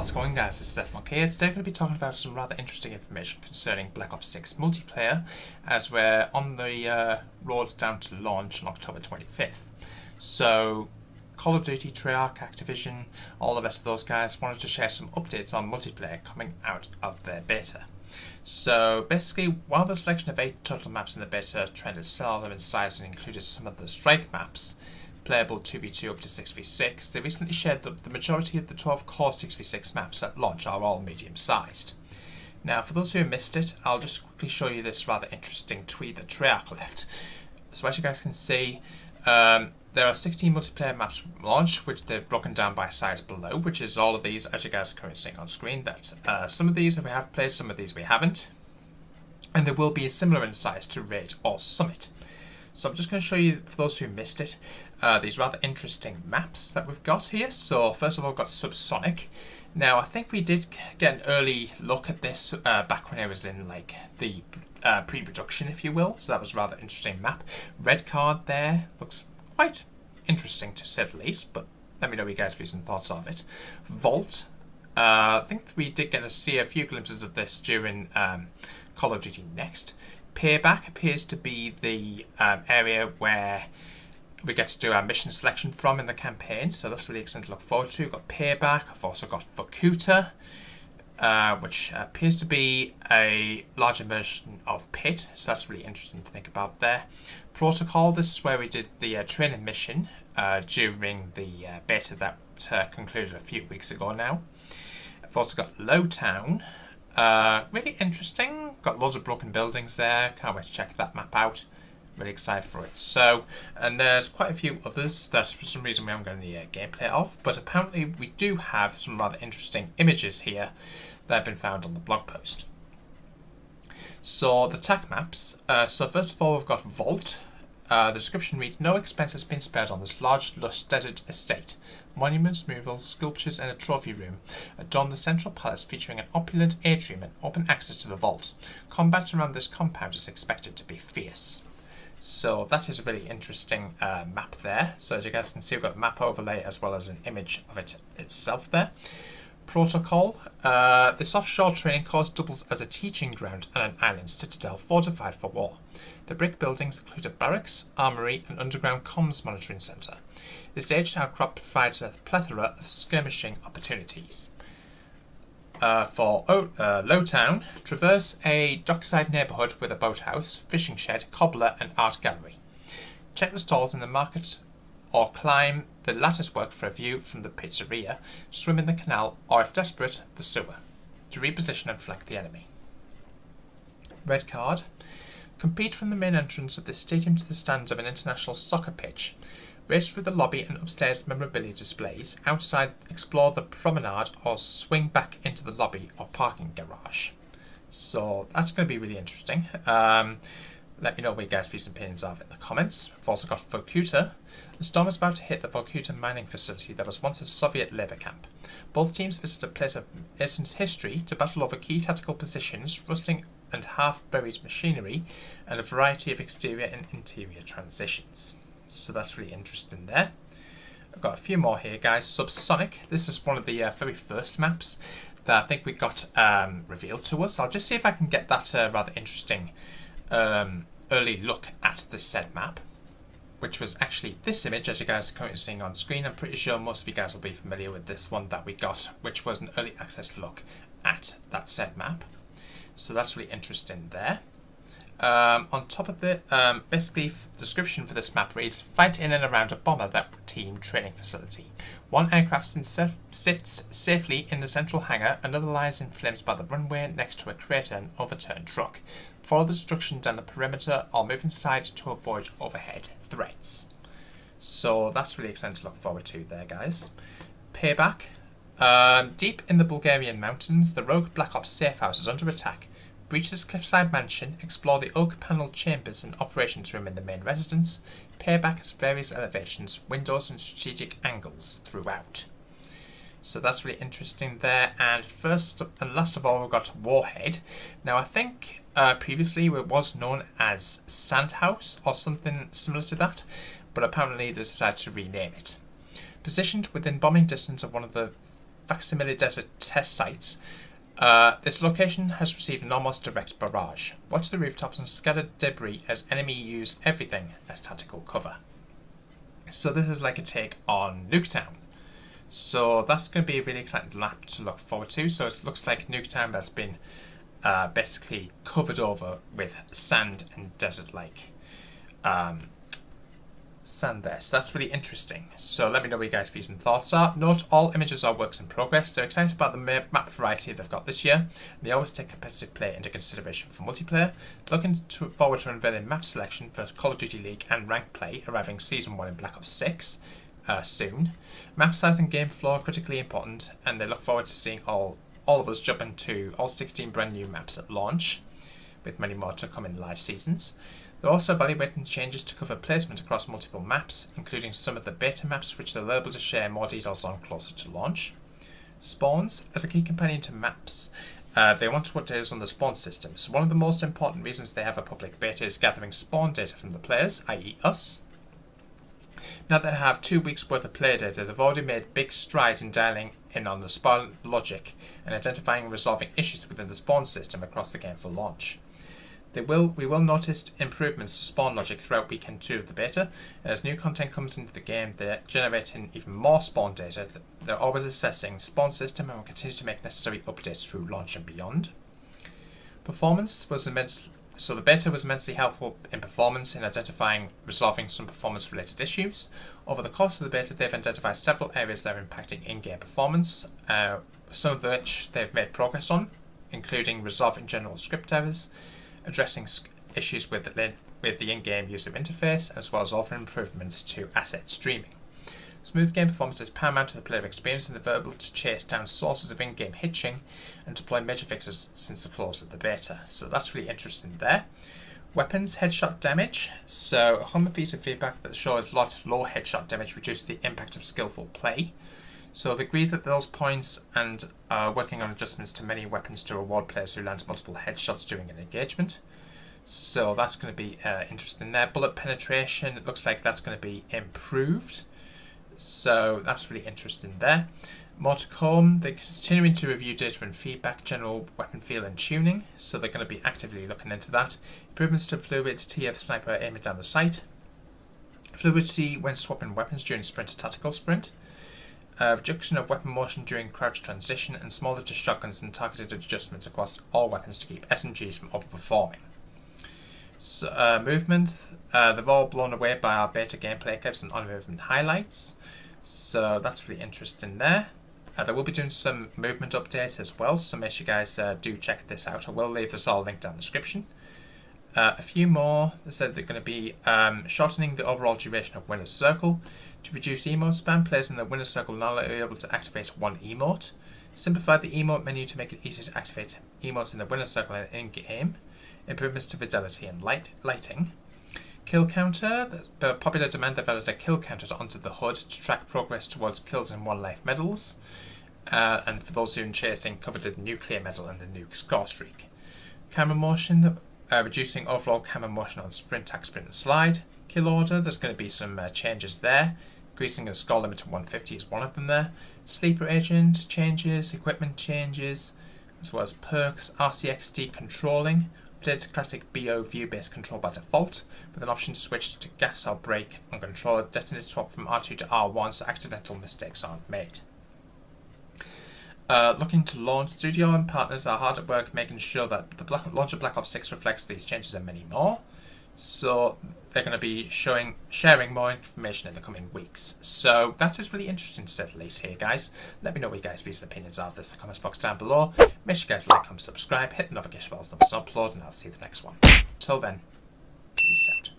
How's it going, guys? It's Stefan here. Today I'm going to be talking about some rather interesting information concerning Black Ops 6 multiplayer, as we're on the road down to launch on October 25th. So, Call of Duty, Treyarch, Activision, all the rest of those guys wanted to share some updates on multiplayer coming out of their beta. So basically, while the selection of 8 total maps in the beta trended similar in size and included some of the strike maps, playable 2v2 up to 6v6, they recently shared that the majority of the 12 core 6v6 maps at launch are all medium-sized. Now, for those who missed it, I'll just quickly show you this rather interesting tweet that Treyarch left. So as you guys can see, there are 16 multiplayer maps from launch, which they've broken down by size below, which is all of these, as you guys are currently seeing on screen. That some of these we have played, some of these we haven't. And they will be similar in size to Raid or Summit. So I'm just going to show you, for those who missed it, these rather interesting maps that we've got here. So first of all, we've got Subsonic. Now, I think we did get an early look at this back when it was in like the pre-production, if you will. So that was a rather interesting map. Red card there looks quite interesting to say the least, but let me know what you guys' views and thoughts of it. Vault. I think we did get to see a few glimpses of this during Call of Duty Next. Payback appears to be the area where we get to do our mission selection from in the campaign, so that's really exciting to look forward to. We've got Payback. I've also got Fukuta, which appears to be a larger version of Pit, so that's really interesting to think about there. Protocol, this is where we did the training mission during the beta that concluded a few weeks ago now. I've also got Lowtown. Really interesting. Got loads of broken buildings there. Can't wait to check that map out. Really excited for it. So, and there's quite a few others that for some reason we haven't got any gameplay of, but apparently we do have some rather interesting images here that have been found on the blog post. So the TAC maps. So first of all, we've got Vault. The description reads, "No expense has been spared on this large, lush desert estate. Monuments, murals, sculptures and a trophy room adorn the central palace, featuring an opulent atrium and open access to the vault. Combat around this compound is expected to be fierce." So that is a really interesting map there. So as you guys can see, we've got a map overlay as well as an image of it itself there. Protocol. This offshore training course doubles as a teaching ground and an island citadel fortified for war. The brick buildings include a barracks, armoury and underground comms monitoring centre. This aged outcrop provides a plethora of skirmishing opportunities. For Lowtown, traverse a dockside neighbourhood with a boathouse, fishing shed, cobbler and art gallery. Check the stalls in the market or climb the latticework for a view from the pizzeria, swim in the canal or, if desperate, the sewer, to reposition and flank the enemy. Red card. Compete from the main entrance of this stadium to the stands of an international soccer pitch. Race through the lobby and upstairs memorabilia displays. Outside, explore the promenade or swing back into the lobby or parking garage. So that's going to be really interesting. Let me know what you guys' views and opinions are in the comments. I've also got Fukuta. The storm is about to hit the Fukuta mining facility that was once a Soviet labour camp. Both teams visit a place of essence history to battle over key tactical positions, rusting and half-buried machinery, and a variety of exterior and interior transitions. So that's really interesting there. I've got a few more here, guys. Subsonic. This is one of the very first maps that I think we got revealed to us. I'll just see if I can get that rather interesting early look at this said map, which was actually this image, as you guys are currently seeing on screen. I'm pretty sure most of you guys will be familiar with this one that we got, which was an early access look at that said map. So that's really interesting there. On top of it, basically the description for this map reads, "Fight in and around a bomber that team training facility. One aircraft sits safely in the central hangar, another lies in flames by the runway next to a crater and overturned truck. Follow the destruction down the perimeter or move inside to avoid overhead threats." So that's really exciting to look forward to there, guys. Payback. Deep in the Bulgarian mountains, the rogue Black Ops safe house is under attack. Breach this cliffside mansion, explore the oak-panelled chambers and operations room in the main residence. Payback has various elevations, windows and strategic angles throughout. So that's really interesting there. And first and last of all, we've got Warhead. Now I think previously it was known as Sandhouse or something similar to that, but apparently they decided to rename it. Positioned within bombing distance of one of the facsimile desert test sites. This location has received an almost direct barrage. Watch the rooftops and scattered debris as enemy use everything as tactical cover. So this is like a take on Nuketown. So that's going to be a really exciting map to look forward to. So it looks like Nuketown has been basically covered over with sand and desert-like sand there. So that's really interesting. So let me know what you guys' views and thoughts are. Note all images are works in progress. They're excited about the map variety they've got this year. And they always take competitive play into consideration for multiplayer. Looking forward to unveiling map selection for Call of Duty League and ranked play arriving Season 1 in Black Ops 6 soon. Map size and game flow are critically important, and they look forward to seeing all of us jump into all 16 brand new maps at launch, with many more to come in live seasons. They're also evaluating changes to cover placement across multiple maps, including some of the beta maps, which they're able to share more details on closer to launch. Spawns, as a key companion to maps, they want to put data on the spawn system. So one of the most important reasons they have a public beta is gathering spawn data from the players, i.e. us. Now that they have 2 weeks worth of player data, they've already made big strides in dialing in on the spawn logic and identifying and resolving issues within the spawn system across the game for launch. We will notice improvements to spawn logic throughout weekend 2 of the beta. As new content comes into the game, they're generating even more spawn data. They're always assessing spawn system and will continue to make necessary updates through launch and beyond. Performance was immense. So the beta was immensely helpful in performance in identifying, resolving some performance-related issues. Over the course of the beta, they've identified several areas that are impacting in-game performance, some of which they've made progress on, including resolving general script errors, addressing issues with the in-game user interface, as well as offering improvements to asset streaming. Smooth game performance is paramount to the player experience, and they're able to chase down sources of in-game hitching and deploy major fixes since the close of the beta. So that's really interesting there. Weapons, headshot damage. So Hummer piece of feedback that shows low headshot damage reduces the impact of skillful play. So they agree that those points and working on adjustments to many weapons to reward players who land multiple headshots during an engagement. So that's going to be interesting there. Bullet penetration, it looks like that's going to be improved. So that's really interesting there. More to come. They're continuing to review data and feedback, general weapon feel and tuning. So they're going to be actively looking into that. Improvements to fluidity of sniper aiming down the sight. Fluidity when swapping weapons during sprint to tactical sprint. Reduction of weapon motion during crouch transition, and small lifted shotguns and targeted adjustments across all weapons to keep SMGs from overperforming. So, movement, they've all blown away by our beta gameplay clips and on-movement highlights. So that's really interesting there. They will be doing some movement updates as well, so make sure you guys do check this out. I will leave this all linked down in the description. A few more. They said they're going to be shortening the overall duration of Winner's Circle. To reduce emote spam, players in the Winner's Circle now are able to activate one emote. Simplify the emote menu to make it easier to activate emotes in the Winner's Circle and in-game. Improvements to fidelity and lighting. Kill counter. The popular demand they've added a kill counter onto the HUD to track progress towards kills and 1 life medals. And for those who are chasing coveted nuclear medal and the nuke score streak. Camera motion. Reducing overall camera motion on sprint, tack, sprint and slide. Kill order. There's going to be some changes there. Increasing the score limit to 150 is one of them there. Sleeper agent changes. Equipment changes. As well as perks. RCXD controlling. Updated classic BO view-based control by default, with an option to switch to gas or brake on controller. Detonator swap from R2 to R1 so accidental mistakes aren't made. Looking to launch, studio and partners are hard at work making sure that the launch of Black Ops 6 reflects these changes and many more. So they're going to be sharing more information in the coming weeks. So that is really interesting to say the least here, guys. Let me know what you guys' views and opinions are of this in the comments box down below. Make sure you guys like, comment, subscribe, hit the notification bell so I upload, and I'll see you in the next one. Until then, peace out.